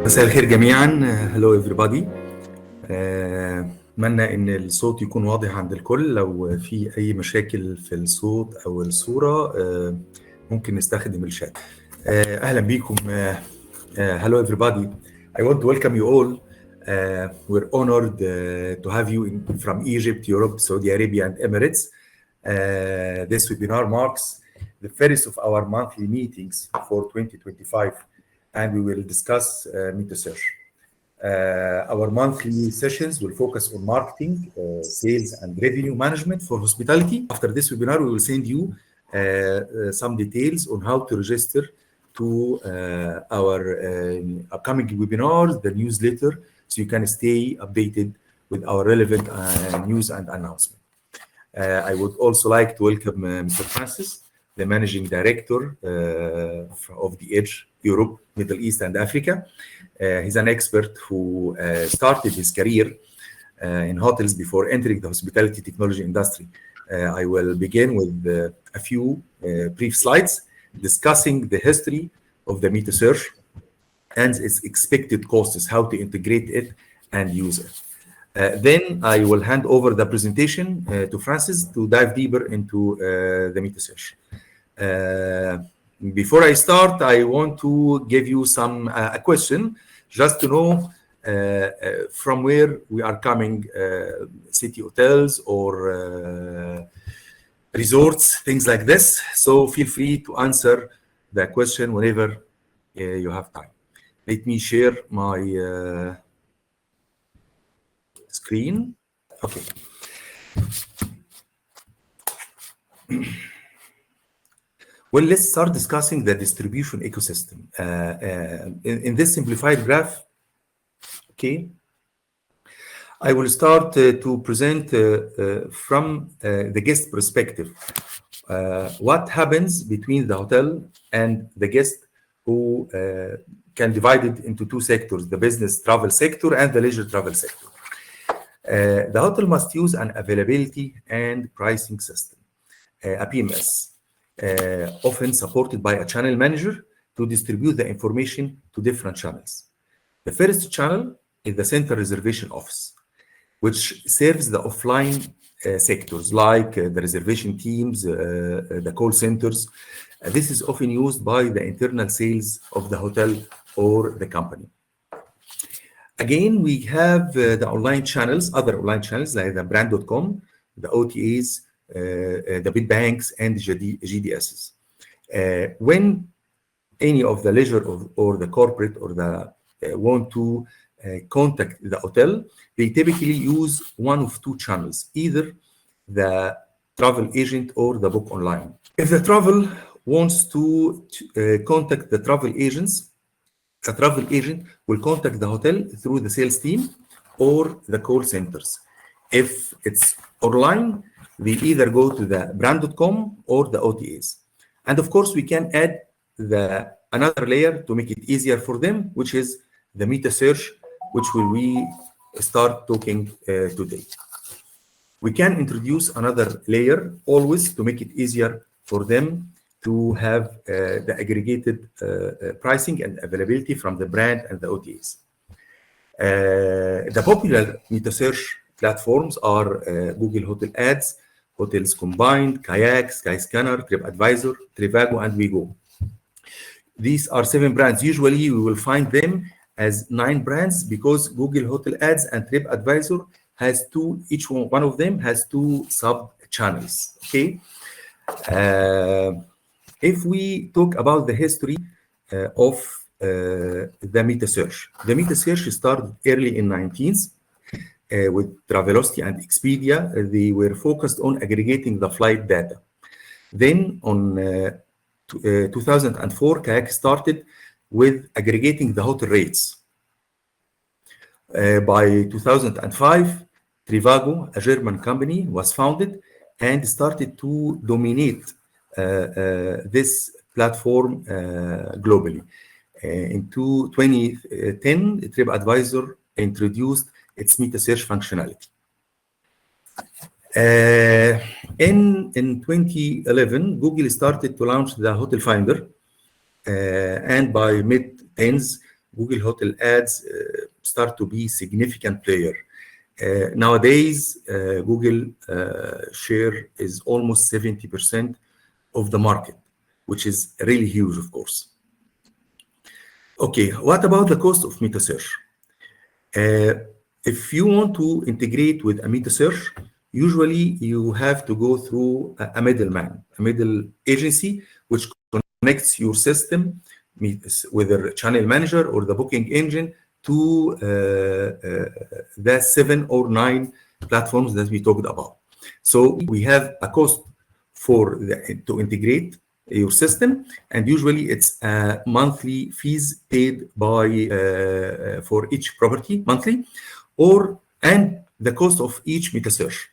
مساء الخير جميعا. Hello everybody. أتمنى إن الصوت يكون واضح عند الكل. لو في أي مشاكل في الصوت أو الصورة ممكن نستخدم الشات. أهلا بكم. Hello everybody. I want to welcome you all. We're honored to have you from Egypt, Europe, Saudi Arabia, and Emirates. This webinar marks the first of our monthly meetings for 2025, and we will discuss MetaSearch. Our monthly sessions will focus on marketing, sales, and revenue management for hospitality. After this webinar, we will send you some details on how to register to our upcoming webinars, the newsletter, so you can stay updated with our relevant news and announcement. I would also like to welcome Mr. Francis, the Managing Director of The Edge, Europe, Middle East, and Africa. He's an expert who started his career in hotels before entering the hospitality technology industry. I will begin with a few brief slides discussing the history of the MetaSearch and its expected costs, how to integrate it and use it. Then I will hand over the presentation to Francis to dive deeper into the MetaSearch. Before I start, I want to give you a question, just to know from where we are coming, city hotels or resorts, things like this. So feel free to answer the question whenever you have time. Let me share my screen. Okay. Well, let's start discussing the distribution ecosystem. In this simplified graph, okay, I will start to present from the guest perspective. What happens between the hotel and the guest, who can divide it into two sectors, the business travel sector and the leisure travel sector. The hotel must use an availability and pricing system, a PMS, often supported by a channel manager to distribute the information to different channels. The first channel is the center reservation office, which serves the offline sectors like the reservation teams, the call centers. This is often used by the internal sales of the hotel or the company. Again, we have the online channels, other online channels like the brand.com, the OTAs, the bid banks, and GDSs. When any of the leisure or the corporate or the want to contact the hotel, they typically use one of two channels, either the travel agent or the book online. If the travel wants to contact the travel agents, the travel agent will contact the hotel through the sales team or the call centers. If it's online, they either go to the brand.com or the OTAs. And of course, we can add another layer to make it easier for them, which is the MetaSearch, which we start talking today. We can introduce another layer always to make it easier for them to have the aggregated pricing and availability from the brand and the OTAs. The popular MetaSearch platforms are Google Hotel Ads, Hotels Combined, Kayak, Skyscanner, TripAdvisor, Trivago, and WeGo. These are 7 brands. Usually, we will find them as 9 brands because Google Hotel Ads and TripAdvisor has two. Each one of them has 2 sub-channels. Okay. If we talk about the history of the MetaSearch started early in 19th with Travelocity and Expedia. They were focused on aggregating the flight data. Then on 2004, Kayak started with aggregating the hotel rates. By 2005, Trivago, a German company, was founded and started to dominate this platform globally. In 2010, TripAdvisor introduced its MetaSearch functionality. In 2011, Google started to launch the Hotel Finder, and by mid-10s, Google Hotel Ads start to be significant player. Nowadays, Google share is almost 70% of the market, which is really huge, of course. Okay, what about the cost of MetaSearch? If you want to integrate with a MetaSearch, usually you have to go through a middleman, a middle agency, which connects your system, whether channel manager or the booking engine, to the 7 or 9 platforms that we talked about. So we have a cost to integrate your system, and usually it's monthly fees paid by for each property monthly, and the cost of each MetaSearch.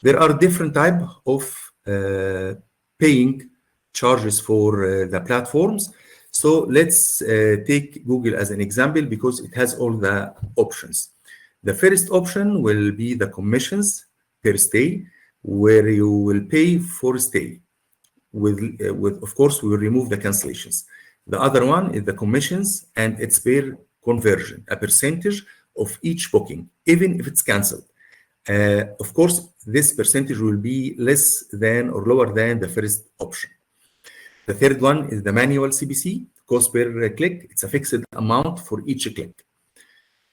There are different type of paying charges for the platforms. So let's take Google as an example because it has all the options. The first option will be the commissions per stay, where you will pay for stay. With of course, we will remove the cancellations. The other one is the commissions, and it's per conversion, a percentage of each booking, even if it's canceled. Of course, this percentage will be less than or lower than the first option. The third one is the manual CPC, cost per click. It's a fixed amount for each click.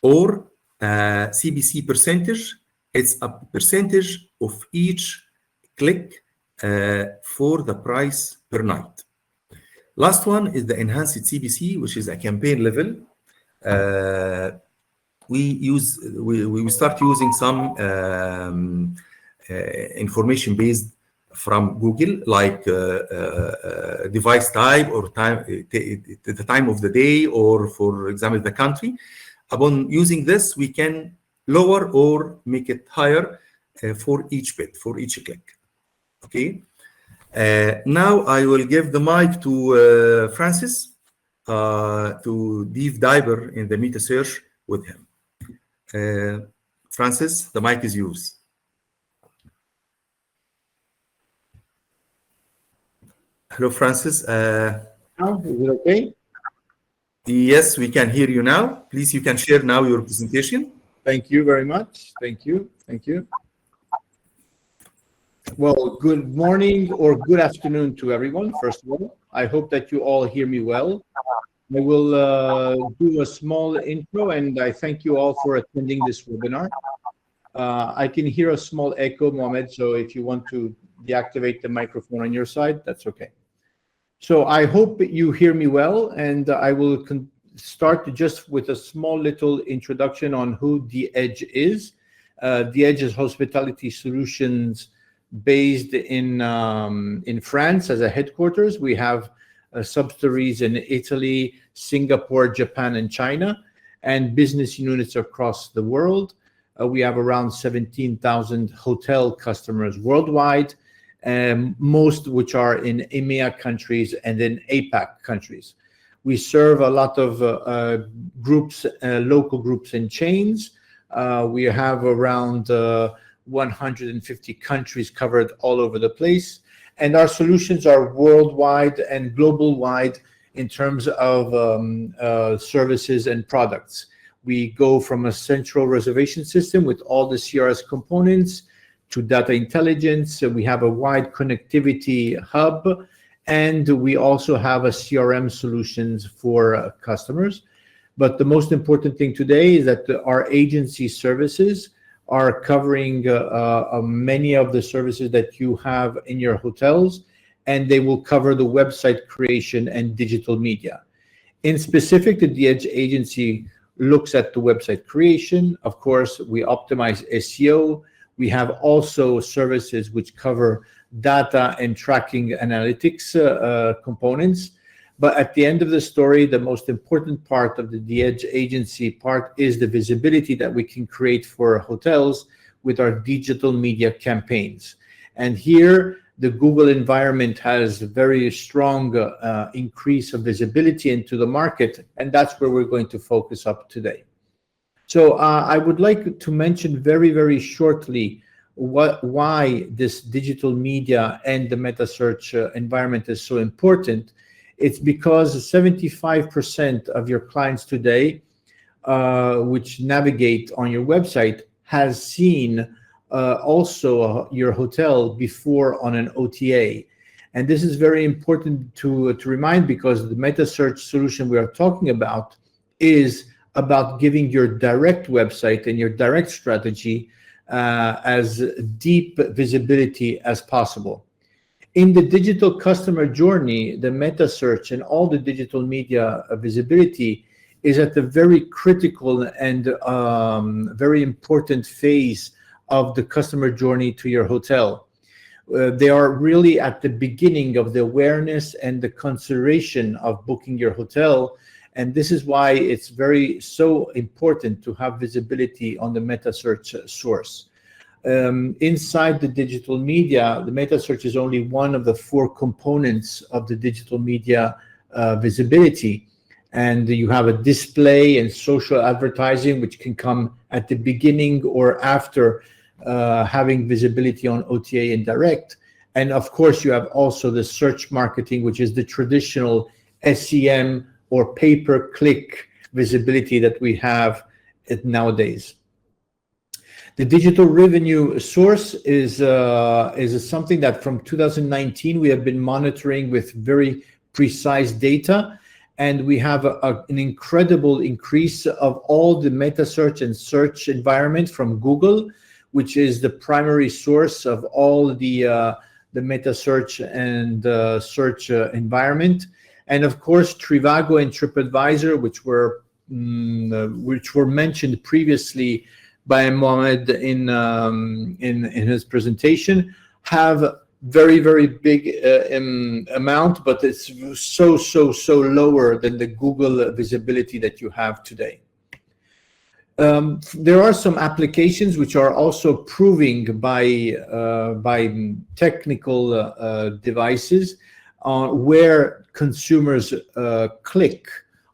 Or CPC percentage, it's a percentage of each click for the price per night. Last one is the enhanced CPC, which is a campaign level. We start using some information based from Google, like device type or time, the time of the day, or for example, the country. Upon using this, we can lower or make it higher for each bit, for each click. Okay. Now I will give the mic to Francis to deep dive in the MetaSearch with him. Francis, the mic is yours. Hello, Francis. Now, is it okay? Yes, we can hear you now. Please, you can share now your presentation. Thank you very much. Thank you. Thank you. Well, good morning or good afternoon to everyone, first of all. I hope that you all hear me well. I will do a small intro, and I thank you all for attending this webinar. I can hear a small echo, Mohamed, so if you want to deactivate the microphone on your side, that's okay. So I hope you hear me well, and I will start just with a small little introduction on who The Edge is. The Edge is hospitality solutions based in France as a headquarters. We have subsidiaries in Italy, Singapore, Japan, and China, and business units across the world. We have around 17,000 hotel customers worldwide, most which are in EMEA countries and in APAC countries. We serve a lot of groups, local groups and chains. We have around 150 countries covered all over the place. And our solutions are worldwide and global wide in terms of services and products. We go from a central reservation system with all the CRS components to data intelligence. We have a wide connectivity hub, and we also have a CRM solutions for customers. But the most important thing today is that our agency services are covering many of the services that you have in your hotels, and they will cover the website creation and digital media. In specific, the Edge agency looks at the website creation. Of course, we optimize SEO. We have also services which cover data and tracking analytics components. But at the end of the story, the most important part of the Edge agency part is the visibility that we can create for hotels with our digital media campaigns. And here, the Google environment has very strong increase of visibility into the market, and that's where we're going to focus up today. So I would like to mention very, very shortly why this digital media and the MetaSearch environment is so important. It's because 75% of your clients today, which navigate on your website, has seen also your hotel before on an OTA. And this is very important to remind, because the MetaSearch solution we are talking about is about giving your direct website and your direct strategy as deep visibility as possible. In the digital customer journey, the MetaSearch and all the digital media visibility is at the very critical and very important phase of the customer journey to your hotel. They are really at the beginning of the awareness and the consideration of booking your hotel. And this is why it's so important to have visibility on the MetaSearch source. Inside the digital media, the MetaSearch is only one of the 4 components of the digital media visibility. And you have a display and social advertising, which can come at the beginning or after having visibility on OTA and direct. And of course, you have also the search marketing, which is the traditional SEM or pay-per-click visibility that we have nowadays. The digital revenue source is something that from 2019 we have been monitoring with very precise data, and we have an incredible increase of all the MetaSearch and search environment from Google, which is the primary source of all the MetaSearch and search environment, and of course Trivago and TripAdvisor, which were mentioned previously by Mohamed in his presentation, have very big amount, but it's so lower than the Google visibility that you have today. There are some applications which are also proving by technical devices where consumers click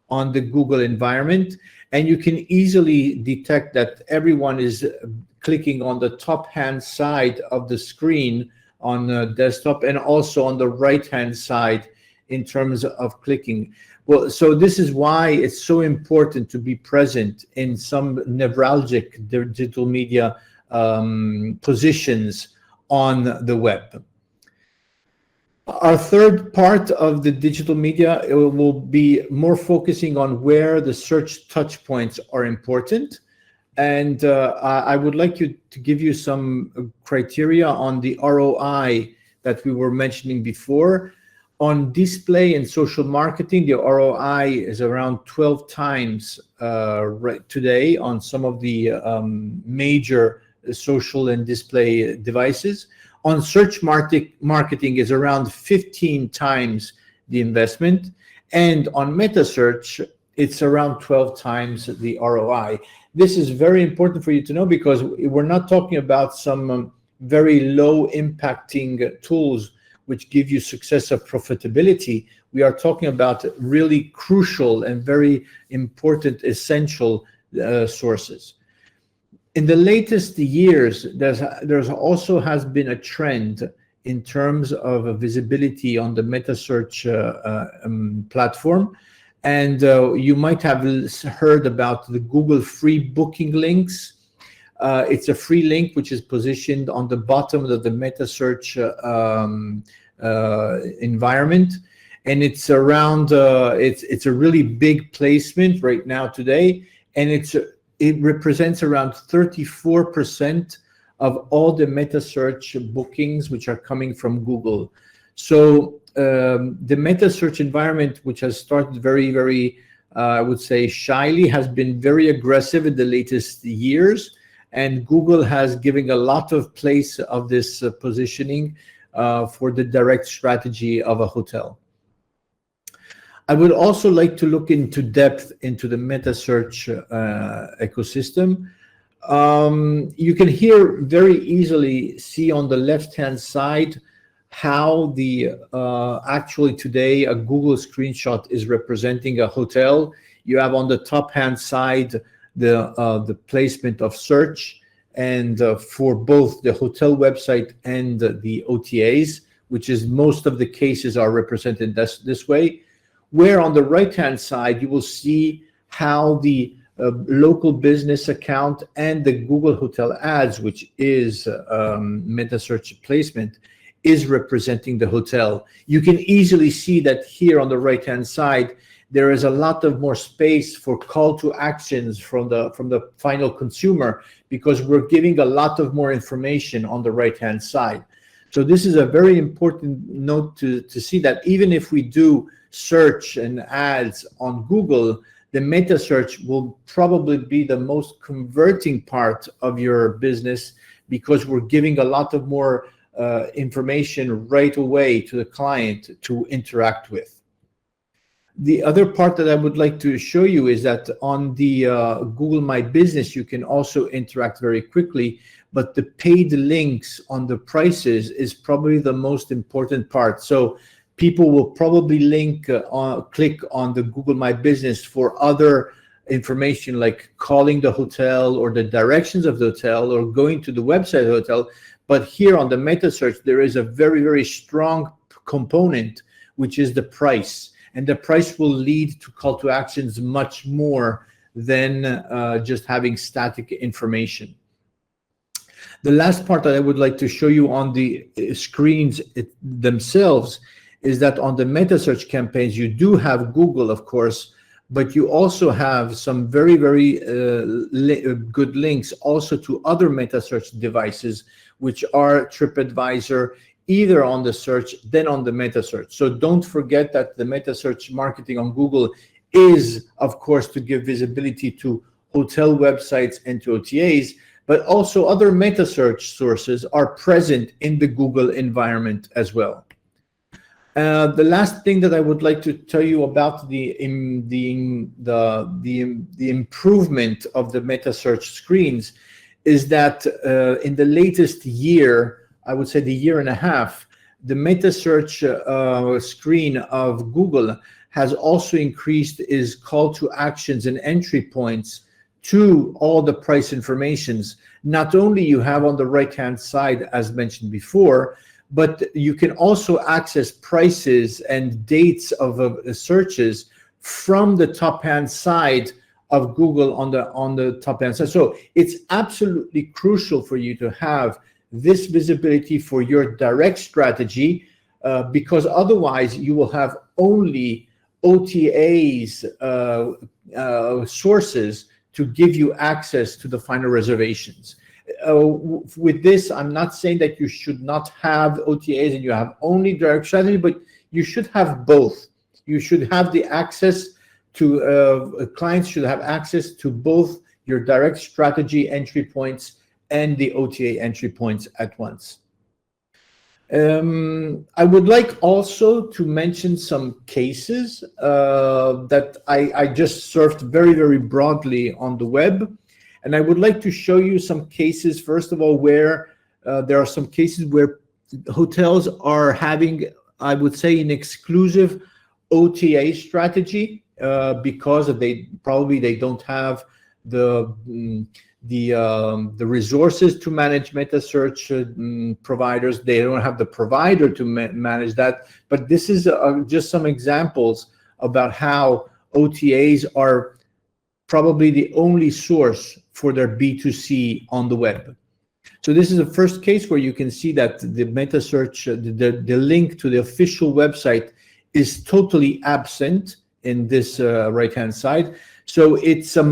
on the Google environment, and you can easily detect that everyone is clicking on the top hand side of the screen on the desktop, and also on the right hand side in terms of clicking. Well, so this is why it's so important to be present in some neuralgic digital media positions on the web. Our third part of the digital media, it will be more focusing on where the search touch points are important. And I would like to give you some criteria on the ROI that we were mentioning before. On display and social marketing, the ROI is around 12 times right today on some of the major social and display devices. On search marketing is around 15 times the investment. And on MetaSearch, it's around 12 times the ROI. This is very important for you to know, because we're not talking about some very low impacting tools which give you success of profitability. We are talking about really crucial and very important, essential sources. In the latest years, there's also has been a trend in terms of visibility on the MetaSearch platform. And you might have heard about the Google free booking links. It's a free link which is positioned on the bottom of the MetaSearch environment, and it's around. It's a really big placement right now today, and it represents around 34% of all the MetaSearch bookings which are coming from Google. So the MetaSearch environment, which has started very, I would say shyly, has been very aggressive in the latest years. And Google has given a lot of place of this positioning for the direct strategy of a hotel. I would also like to look into depth into the MetaSearch ecosystem. You can here very easily see on the left-hand side how the actually today a Google screenshot is representing a hotel. You have on the top-hand side the placement of search, and for both the hotel website and the OTAs, which is most of the cases are represented this way. where on the right-hand side, you will see how the local business account and the Google Hotel Ads, which is MetaSearch placement, is representing the hotel. You can easily see that here on the right-hand side, there is a lot of more space for call to actions from the final consumer, because we're giving a lot of more information on the right-hand side. So this is a very important note to see, that even if we do search and ads on Google, the MetaSearch will probably be the most converting part of your business, because we're giving a lot of more information right away to the client to interact with. The other part that I would like to show you is that on the Google My Business, you can also interact very quickly, but the paid links on the prices is probably the most important part. So people will probably click on the Google My Business for other information, like calling the hotel or the directions of the hotel or going to the website of the hotel. But here on the MetaSearch, there is a very, very strong component, which is the price. And the price will lead to call to actions much more than just having static information. The last part that I would like to show you on the screens themselves is that on the MetaSearch campaigns, you do have Google, of course, but you also have some very, very good links also to other MetaSearch devices, which are TripAdvisor, either on the search, then on the MetaSearch. So don't forget that the MetaSearch marketing on Google is, of course, to give visibility to hotel websites and to OTAs, but also other MetaSearch sources are present in the Google environment as well. The last thing that I would like to tell you about the improvement of the MetaSearch screens is that in the latest year, I would say the year and a half, the MetaSearch screen of Google has also increased its call to actions and entry points to all the price informations. Not only you have on the right-hand side, as mentioned before, but you can also access prices and dates of searches from the top-hand side of Google on the top-hand side. So it's absolutely crucial for you to have this visibility for your direct strategy, because otherwise you will have only OTAs sources to give you access to the final reservations. With this, I'm not saying that you should not have OTAs and you have only direct strategy, but you should have both. You should have the access to, clients should have access to both your direct strategy entry points and the OTA entry points at once. I would like also to mention some cases that I just surfed very, very broadly on the web. And I would like to show you some cases, first of all, where there are some cases where hotels are having, I would say, an exclusive OTA strategy because they don't have the resources to manage MetaSearch providers. They don't have the provider to manage that. But this is just some examples about how OTAs are probably the only source for their B2C on the web. So this is the first case where you can see that the MetaSearch, the link to the official website is totally absent in this right-hand side. So it's a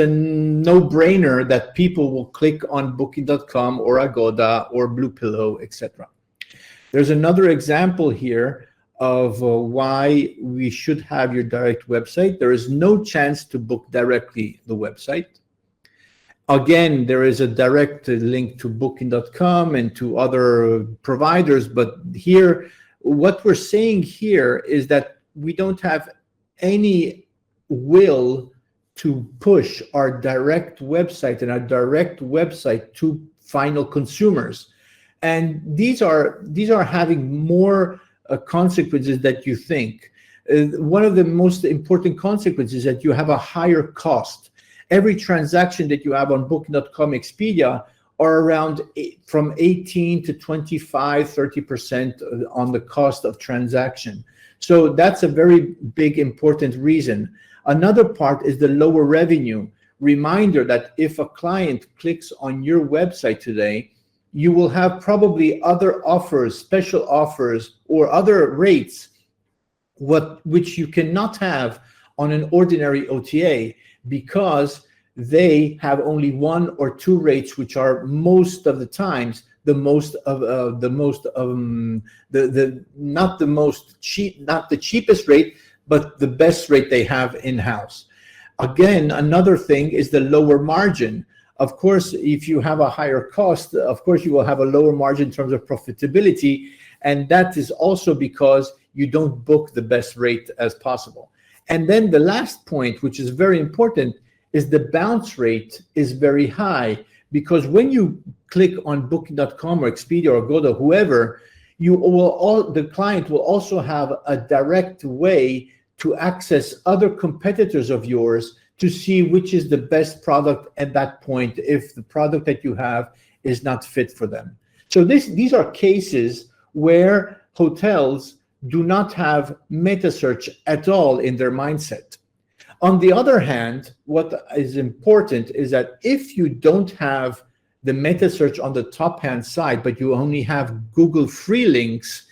no-brainer that people will click on Booking.com or Agoda or Blue Pillow, etc. There's another example here of why we should have your direct website. There is no chance to book directly the website. Again, there is a direct link to Booking.com and to other providers, but here, what we're saying here is that we don't have any will to push our direct website and our direct website to final consumers. And these are having more consequences than you think. One of the most important consequences is that you have a higher cost. Every transaction that you have on Booking.com, Expedia are around from 18 to 25, 30% on the cost of transaction. So that's a very big, important reason. Another part is the lower revenue. Reminder that if a client clicks on your website today, you will have probably other offers, special offers, or other rates, which you cannot have on an ordinary OTA, because they have only one or two rates, which are most of the times not the cheapest rate, but the best rate they have in-house. Again, another thing is the lower margin. Of course, if you have a higher cost, of course, you will have a lower margin in terms of profitability. And that is also because you don't book the best rate as possible. And then the last point, which is very important, is the bounce rate is very high, because when you click on Booking.com or Expedia or Agoda, whoever, the client will also have a direct way to access other competitors of yours to see which is the best product at that point if the product that you have is not fit for them. So these are cases where hotels do not have MetaSearch at all in their mindset. On the other hand, what is important is that if you don't have the MetaSearch on the top-hand side, but you only have Google free links,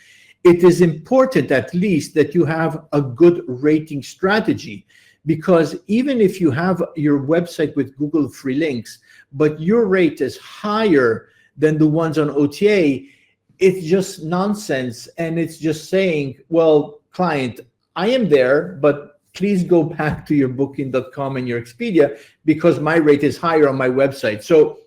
it is important at least that you have a good rating strategy. Because even if you have your website with Google free links, but your rate is higher than the ones on OTA, it's just nonsense. And it's just saying, well, client, I am there, but please go back to your Booking.com and your Expedia because my rate is higher on my website. So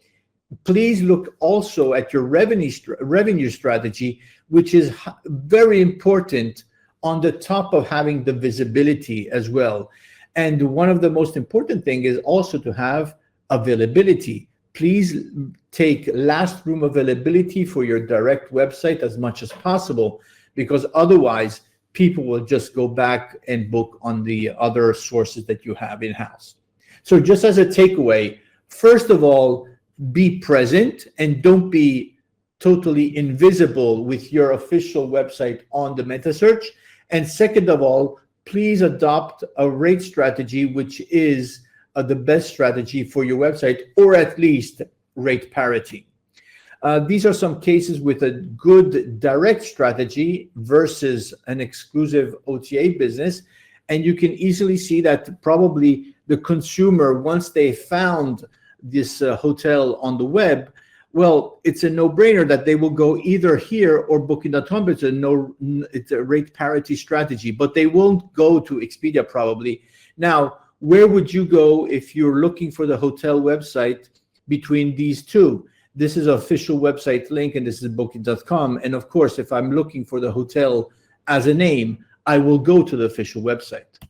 please look also at your revenue strategy, which is very important on the top of having the visibility as well. And one of the most important things is also to have availability. Please take last room availability for your direct website as much as possible, because otherwise people will just go back and book on the other sources that you have in-house. So just as a takeaway, first of all, be present and don't be totally invisible with your official website on the MetaSearch. And second of all, please adopt a rate strategy, which is the best strategy for your website, or at least rate parity. These are some cases with a good direct strategy versus an exclusive OTA business. And you can easily see that probably the consumer, once they found this hotel on the web, well, it's a no-brainer that they will go either here or Booking.com. It's a rate parity strategy, but they won't go to Expedia probably. Now, where would you go if you're looking for the hotel website between these two? This is an official website link, and this is Booking.com. And of course, if I'm looking for the hotel as a name, I will go to the official website.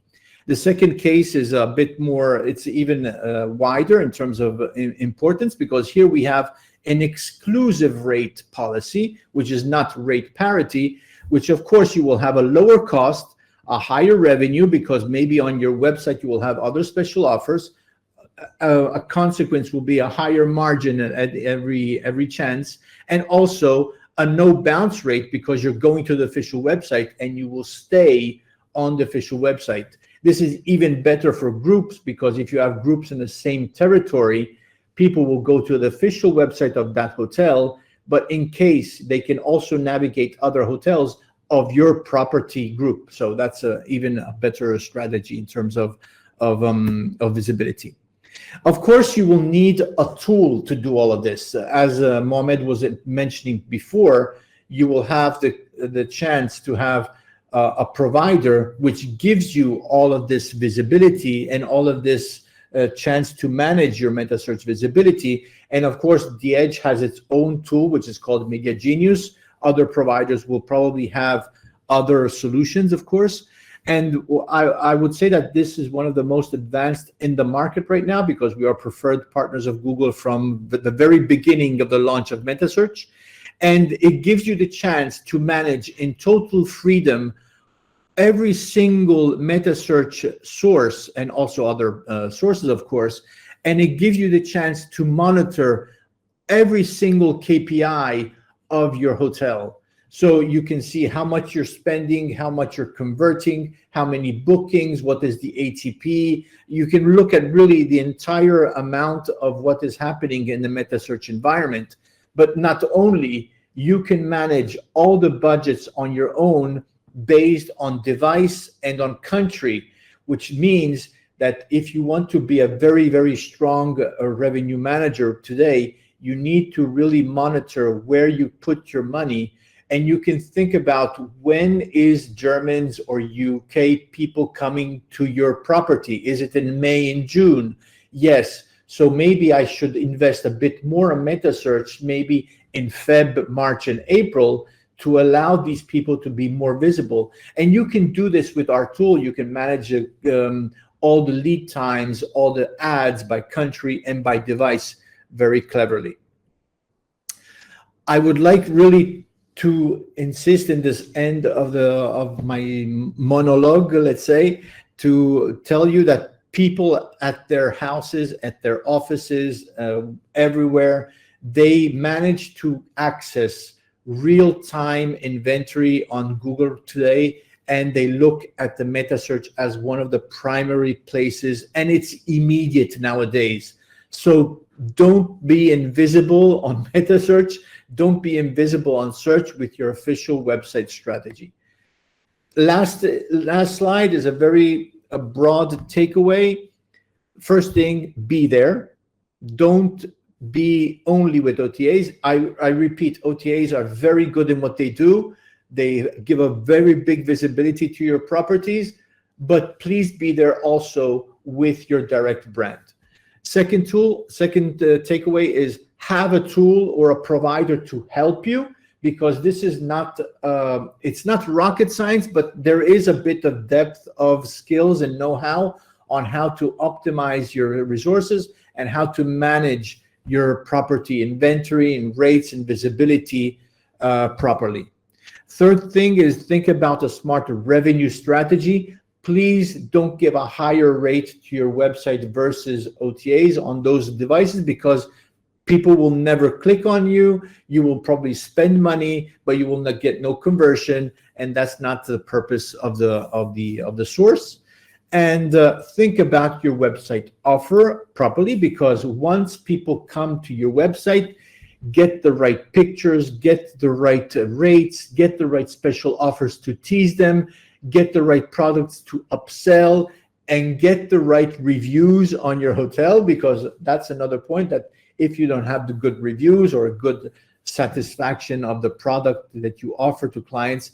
The second case is a bit more, it's even wider in terms of importance, because here we have an exclusive rate policy, which is not rate parity, which of course you will have a lower cost, a higher revenue, because maybe on your website you will have other special offers. A consequence will be a higher margin at every chance, and also a no bounce rate, because you're going to the official website and you will stay on the official website. This is even better for groups, because if you have groups in the same territory, people will go to the official website of that hotel, but in case they can also navigate other hotels of your property group. So that's even a better strategy in terms of visibility. Of course, you will need a tool to do all of this. As Mohamed was mentioning before, you will have the chance to have a provider which gives you all of this visibility and all of this chance to manage your MetaSearch visibility. And of course, The Edge has its own tool, which is called Media Genius. Other providers will probably have other solutions, of course. And I would say that this is one of the most advanced in the market right now, because we are preferred partners of Google from the very beginning of the launch of MetaSearch. And it gives you the chance to manage in total freedom every single MetaSearch source, and also other sources, of course. And it gives you the chance to monitor every single KPI of your hotel. So you can see how much you're spending, how much you're converting, how many bookings, what is the ATP. You can look at really the entire amount of what is happening in the MetaSearch environment. But not only, you can manage all the budgets on your own based on device and on country, which means that if you want to be a very, very strong revenue manager today, you need to really monitor where you put your money. And you can think about, when is Germans or UK people coming to your property? Is it in May and June? Yes. So maybe I should invest a bit more on MetaSearch, maybe in Feb, March, and April, to allow these people to be more visible. And you can do this with our tool. You can manage all the lead times, all the ads by country and by device very cleverly. I would like really to insist in this end of my monologue, let's say, to tell you that people at their houses, at their offices, everywhere, they manage to access real-time inventory on Google today, and they look at the MetaSearch as one of the primary places, and it's immediate nowadays. So don't be invisible on MetaSearch. Don't be invisible on search with your official website strategy. Last slide is a very broad takeaway. First thing, be there. Don't be only with OTAs. I repeat, OTAs are very good in what they do. They give a very big visibility to your properties, but please be there also with your direct brand. Second takeaway is, have a tool or a provider to help you, because this is not, it's not rocket science, but there is a bit of depth of skills and know-how on how to optimize your resources and how to manage your property inventory and rates and visibility properly. Third thing is, think about a smart revenue strategy. Please don't give a higher rate to your website versus OTAs on those devices, because people will never click on you. You will probably spend money, but you will not get no conversion, and that's not the purpose of the source. And think about your website offer properly, because once people come to your website, get the right pictures, get the right rates, get the right special offers to tease them, get the right products to upsell, and get the right reviews on your hotel, because that's another point, that if you don't have the good reviews or a good satisfaction of the product that you offer to clients,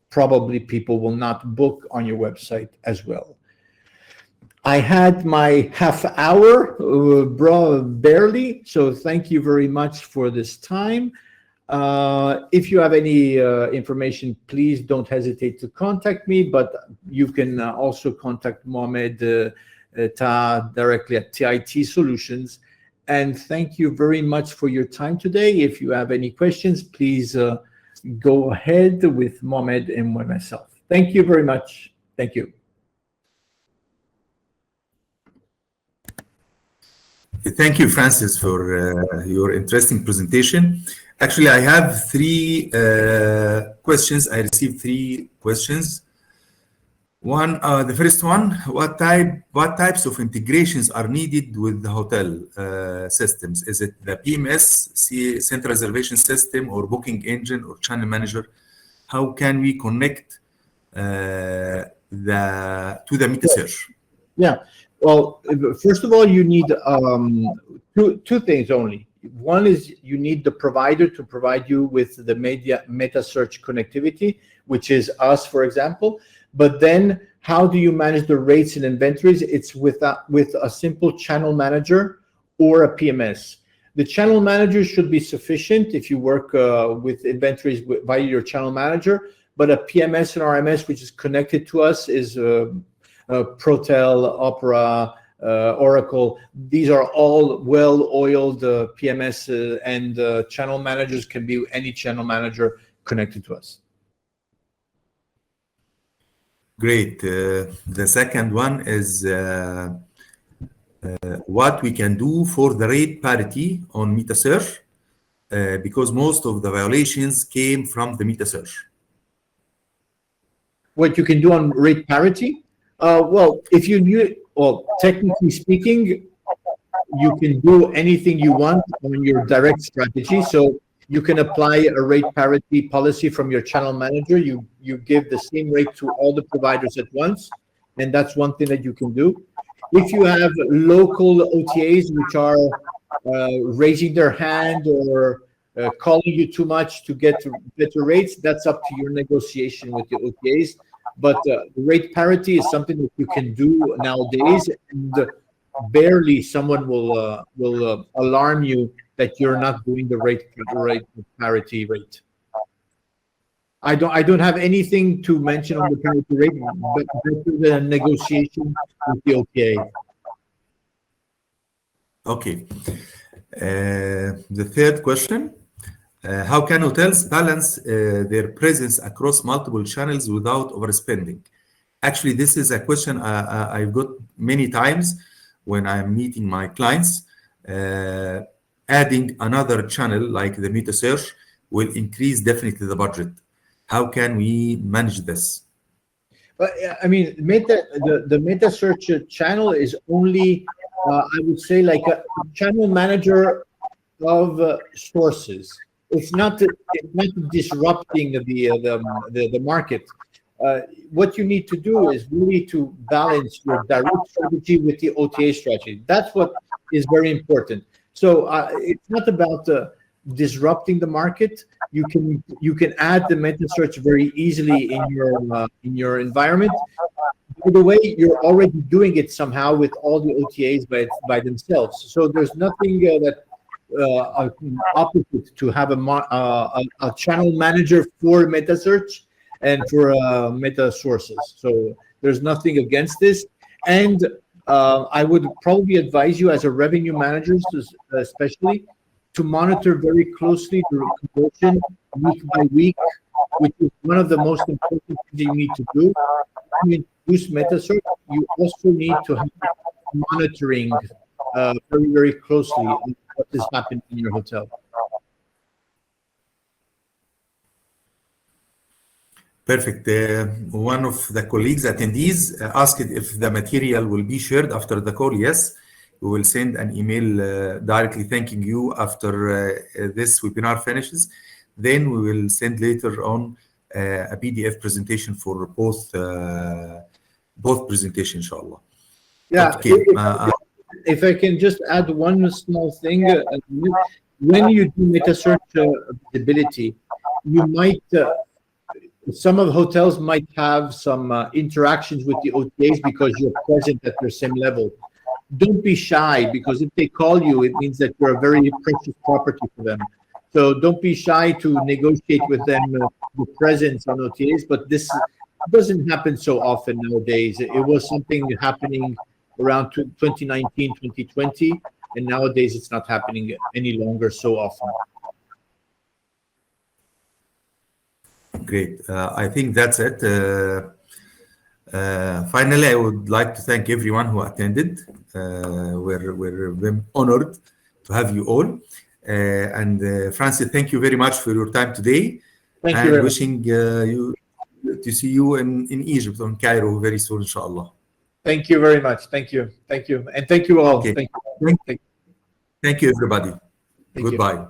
probably people will not book on your website as well. I had my half hour, barely, so thank you very much for this time. If you have any information, please don't hesitate to contact me, but you can also contact Mohamed, Taha directly at T.I.T Solutions. And thank you very much for your time today. If you have any questions, please go ahead with Mohamed and myself. Thank you very much. Thank you. Thank you, Francis, for your interesting presentation. Actually, I have three questions. I received three questions. One, the first one, what types of integrations are needed with the hotel systems? Is it the PMS, central reservation system, or booking engine, or channel manager? How can we connect to the MetaSearch? Yeah. Well, first of all, you need two things only. One is you need the provider to provide you with the MetaSearch connectivity, which is us, for example. But then how do you manage the rates and inventories? It's with a simple channel manager or a PMS. The channel manager should be sufficient if you work with inventories via your channel manager, but a PMS and RMS, which is connected to us, is Protel, Opera, Oracle. These are all well-oiled PMS and channel managers. Can be any channel manager connected to us. Great. The second one is what we can do for the rate parity on MetaSearch because most of the violations came from the MetaSearch. What you can do on rate parity? Well, if you knew, well, technically speaking, you can do anything you want on your direct strategy. So you can apply a rate parity policy from your channel manager. You give the same rate to all the providers at once, and that's one thing that you can do. If you have local OTAs which are raising their hand or calling you too much to get better rates, that's up to your negotiation with the OTAs. But rate parity is something that you can do nowadays, and barely someone will alarm you that you're not doing the rate parity rate. I don't have anything to mention on the parity rate, but better than a negotiation with the OTA. Okay. The third question. How can hotels balance their presence across multiple channels without overspending? Actually, this is a question I've got many times when I'm meeting my clients. Adding another channel like the MetaSearch will increase definitely the budget. How can we manage this? But I mean, the MetaSearch channel is only, I would say, like a channel manager of sources. It's not disrupting the market. What you need to do is really to balance your direct strategy with the OTA strategy. That's what is very important. So it's not about disrupting the market. You can add the MetaSearch very easily in your environment. By the way, you're already doing it somehow with all the OTAs by themselves. So there's nothing that opposite to have a channel manager for MetaSearch and for meta sources. So there's nothing against this. And I would probably advise you as a revenue manager, especially, to monitor very closely the conversion week by week, which is one of the most important things you need to do. When you introduce MetaSearch, you also need to have monitoring very, very closely on what is happening in your hotel. Perfect. One of the colleagues attendees asked if the material will be shared after the call. Yes, we will send an email directly thanking you after this webinar finishes. Then we will send later on a PDF presentation for both presentations, inshallah. Yeah. Okay. If I can just add one small thing, when you do MetaSearch visibility, you might. Some of the hotels might have some interactions with the OTAs because you're present at their same level. Don't be shy, because if they call you, it means that you're a very precious property for them. So don't be shy to negotiate with them the presence on OTAs, but this doesn't happen so often nowadays. It was something happening around 2019, 2020, and nowadays it's not happening any longer so often. Great. I think that's it. Finally, I would like to thank everyone who attended. We're honored to have you all. And Francis, thank you very much for your time today. Thank you very much. Wishing you to see you in Egypt, in Cairo, very soon, inshallah. Thank you very much. Thank you. Thank you. And thank you all. Okay. Thank you. Thank you, everybody. Thank you. Goodbye.